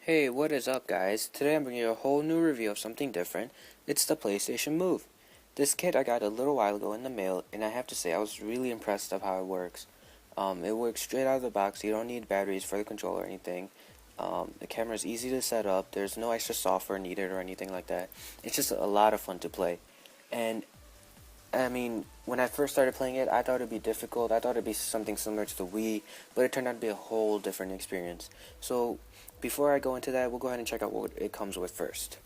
Hey, what is up guys? Today I'm bringing you a whole new review of something different. It's the PlayStation Move. This kit I got a little while ago in the mail, and I have to say I was really impressed of how it works. It works straight out of the box. You don't need batteries for the controller or anything. The camera is easy to set up. There's no extra software needed or anything like that. It's just a lot of fun to play. And I mean, when I first started playing it, I thought it'd be difficult. I thought it'd be something similar to the Wii, but it turned out to be a whole different experience. So, before I go into that, we'll go ahead and check out what it comes with first.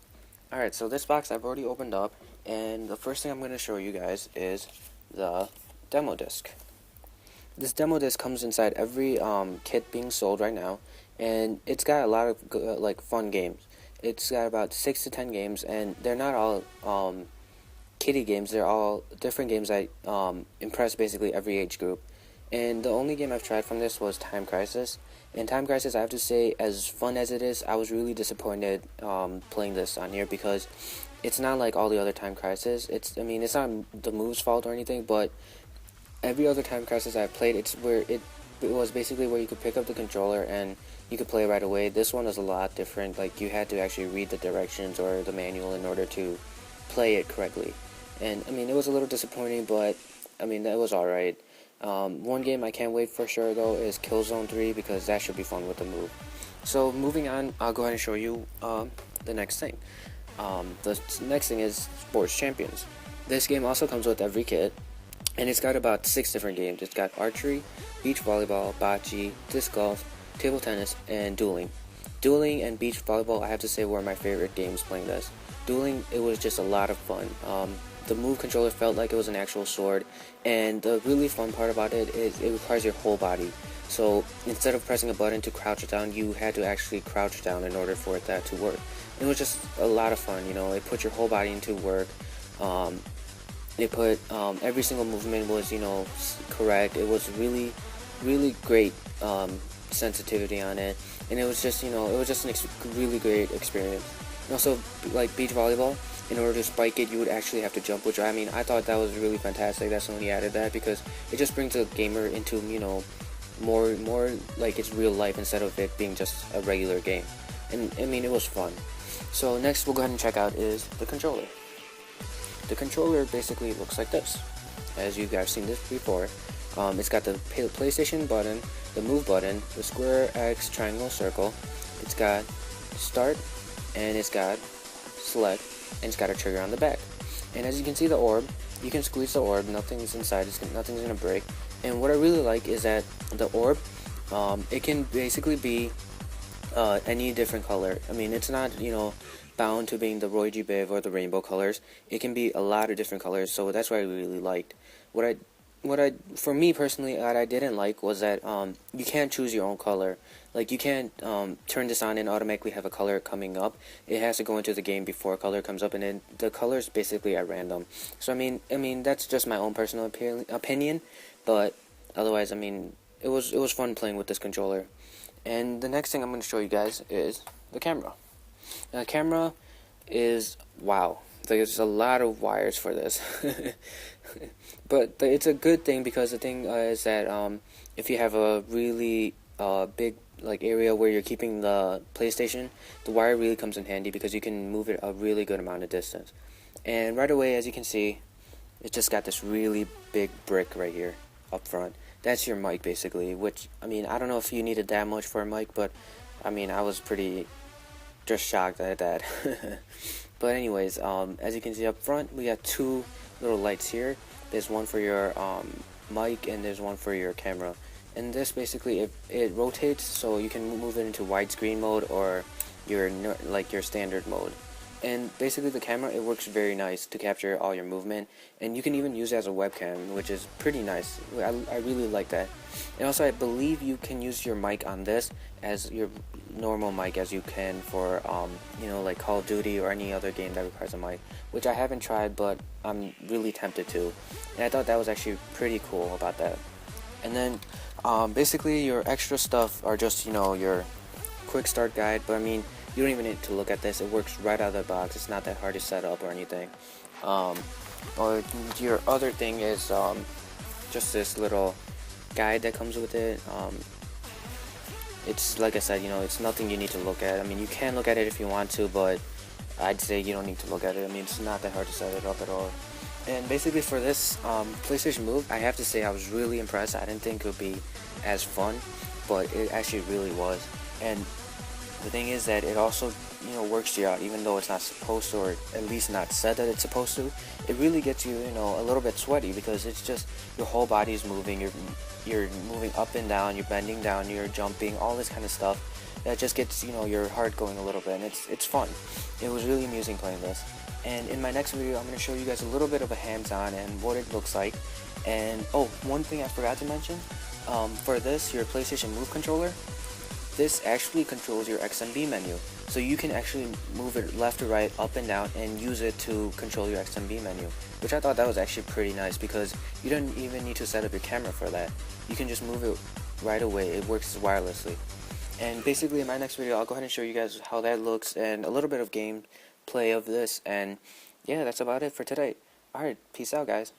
Alright, so this box I've already opened up, and the first thing I'm going to show you guys is the demo disc. This demo disc comes inside every kit being sold right now, and it's got a lot of fun games. It's got about 6 to 10 games, and they're not all kiddie games. They're all different games that impress basically every age group. And the only game I've tried from this was Time Crisis. And Time Crisis, I have to say, as fun as it is, I was really disappointed playing this on here because it's not like all the other Time Crisis. It's not the move's fault or anything, but every other Time Crisis I've played, it was basically where you could pick up the controller and you could play right away. This one was a lot different. Like, you had to actually read the directions or the manual in order to play it correctly. And it was a little disappointing, but that was alright. One game I can't wait for sure though is Killzone 3 because that should be fun with the move. So moving on, I'll go ahead and show you the next thing. The next thing is Sports Champions. This game also comes with every kit, and it's got about 6 different games. It's got archery, beach volleyball, bocce, disc golf, table tennis, and dueling. Dueling and beach volleyball, I have to say, were my favorite games playing this. Dueling, it was just a lot of fun. The move controller felt like it was an actual sword, and the really fun part about it is it requires your whole body. So instead of pressing a button to crouch down, you had to actually crouch down in order for that to work. It was just a lot of fun, it put your whole body into work. It put every single movement was correct. It was really great sensitivity on it, and it was just really great experience. And also, like beach volleyball, in order to spike it, you would actually have to jump, which I thought that was really fantastic that Sony added that, because it just brings the gamer into more like it's real life instead of it being just a regular game. And it was fun. So next we'll go ahead and check out is the controller. The controller basically looks like this, as you guys seen this before. It's got the PlayStation button, the move button, the square, X, triangle, circle. It's got start, and it's got select, and it's got a trigger on the back. And as you can see, the orb, you can squeeze the orb, nothing's inside, nothing's gonna break. And what I really like is that the orb, it can basically be any different color. It's not bound to being the Roy G. Biv or the rainbow colors. It can be a lot of different colors, so that's what I really liked. For me personally, what I didn't like was that you can't choose your own color. Like, you can't turn this on and automatically have a color coming up. It has to go into the game before a color comes up, and then the colors basically at random. So that's just my own personal opinion, but otherwise, it was fun playing with this controller. And the next thing I'm going to show you guys is the camera. Now, the camera is, wow, there's a lot of wires for this. But it's a good thing, because the thing is that if you have a really big area where you're keeping the PlayStation, the wire really comes in handy because you can move it a really good amount of distance. And right away, as you can see, it just got this really big brick right here up front. That's your mic basically, which I don't know if you needed that much for a mic, but I was pretty just shocked at that. But anyways, as you can see up front, we got 2 little lights here. There's one for your mic, and there's one for your camera. And this basically, it rotates, so you can move it into widescreen mode or your standard mode. And basically the camera, it works very nice to capture all your movement, and you can even use it as a webcam, which is pretty nice. I really like that. And also, I believe you can use your mic on this as your normal mic as you can for like Call of Duty or any other game that requires a mic, which I haven't tried, but I'm really tempted to. And I thought that was actually pretty cool about that. And then basically your extra stuff are just your quick start guide, but you don't even need to look at this. It works right out of the box. It's not that hard to set up or anything. Or your other thing is just this little guide that comes with it. It's like I said, it's nothing you need to look at. I mean, you can look at it if you want to, but I'd say you don't need to look at it. I mean, it's not that hard to set it up at all. And basically for this PlayStation Move, I have to say I was really impressed. I didn't think it would be as fun, but it actually really was. And the thing is that it also, works you out, even though it's not supposed to, or at least not said that it's supposed to. It really gets you, a little bit sweaty because it's just your whole body is moving. You're moving up and down. You're bending down. You're jumping. All this kind of stuff. That just gets, your heart going a little bit, and it's fun. It was really amusing playing this. And in my next video, I'm going to show you guys a little bit of a hands-on and what it looks like. And oh, one thing I forgot to mention, for this, your PlayStation Move controller, this actually controls your XMB menu. So you can actually move it left to right, up and down, and use it to control your XMB menu. Which I thought that was actually pretty nice because you don't even need to set up your camera for that. You can just move it right away. It works wirelessly. And basically in my next video, I'll go ahead and show you guys how that looks and a little bit of gameplay of this. And yeah, that's about it for today. Alright, peace out guys.